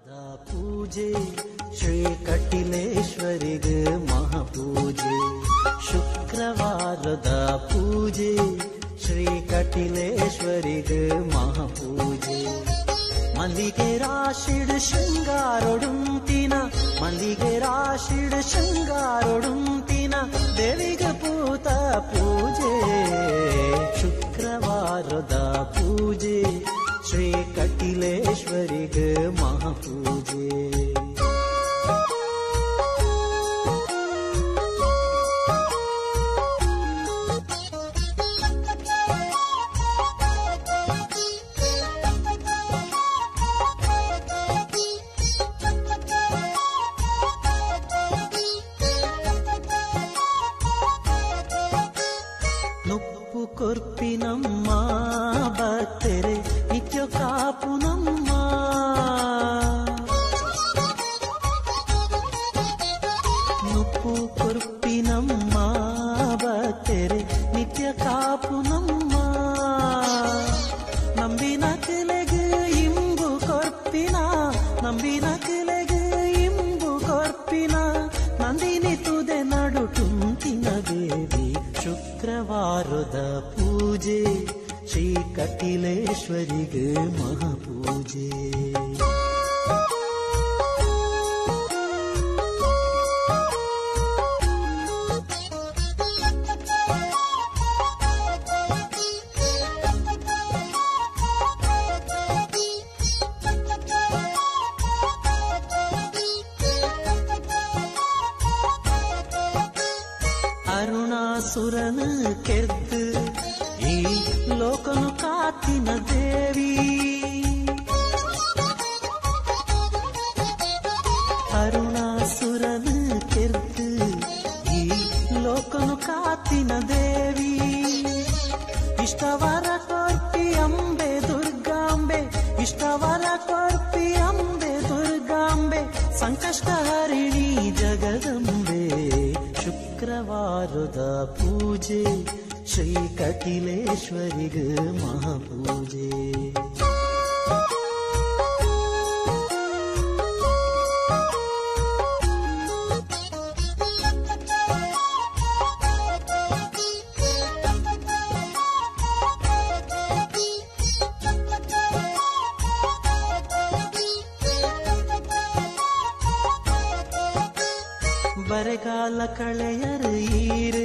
ಪೂಜೆ ಶ್ರೀ ಕಟಿಲೇಶ್ವರಿಗೆ ಮಹಾಪೂಜೆ. ಶುಕ್ರವಾರದ ಪೂಜೆ ಶ್ರೀ ಕಟಿಲೇಶ್ವರಿಗೆ ಮಹಾಪೂಜೆ. ಮಲ್ಲಿಗೆ ರಾಶಿಡ್ ಶೃಂಗಾರೊಡುಂತಿನ ಮಲ್ಲಿಗೆ ರಾಶಿಡ್ ಶೃಂಗಾರೊಡುಂತಿನ ದೇವಿಗೆ ಪೂತ ಪೂಜೆ. ಶುಕ್ರವಾರದ ಪೂಜೆ ಶ್ರೀ ಕಟಿಲೇಶ್ವರಿಗೆ ಮಹಾಪೂಜೆ. ನುಪ್ಪು ಕೊರ್ಪಿನಮ್ಮ ಭಕ್ತರೆ ನಿತ್ಯ ಕಾಪುನಮ್ಮ. ನುಪ್ಪು ಕೊರ್ಪಿನಮ್ಮ ಭಕ್ತರೆ ನಿತ್ಯ ಕಾಪುನಮ್ಮ. ನಂಬಿನ ಕೆಲೆಗೆ ಇಂಬು ಕೊರ್ಪಿನ ನಂಬಿನ ಕೆಲೆಗೆ ಇಂಬು ಕೊರ್ಪಿನ ನಂದಿನಿ ತುದೆ ನಡುಟುಂತಿನ ದೇವಿ. ಶುಕ್ರವಾರದ ಪೂಜೆ ಶ್ರೀ ಕಟಿಲೇಶ್ವರಿಗೆ ಮಹಾಪೂಜೆ. ಅರುಣಾಸುರನ ಕೆದ್ದು ಈ ಲೋಕನು ಕಾತಿನ ದೇವಿ. ಅರುಣಾಸುರನ ಕೆದ್ದು ಈ ಲೋಕನು ಕಾತಿನ ದೇವಿ. ಇಷ್ಟವರ ಕೊರ್ಪಿ ಅಂಬೆ ದುರ್ಗಾಂಬೆ ಇಷ್ಟವರ ಕೊರ್ಪಿ ಅಂಬೆ ದುರ್ಗಾಂಬೆ ಸಂಕಷ್ಟ ಹರಿಣಿ ಜಗದಂಬೆ. ಶುಕ್ರವಾರದ ಪೂಜೆ ಶ್ರೀ ಕಟಿಲೇಶ್ವರಿಗೆ ಮಹಾಪೂಜೆ. ಬರೆಗಾಲ ಕಳೆಯರು ಈರು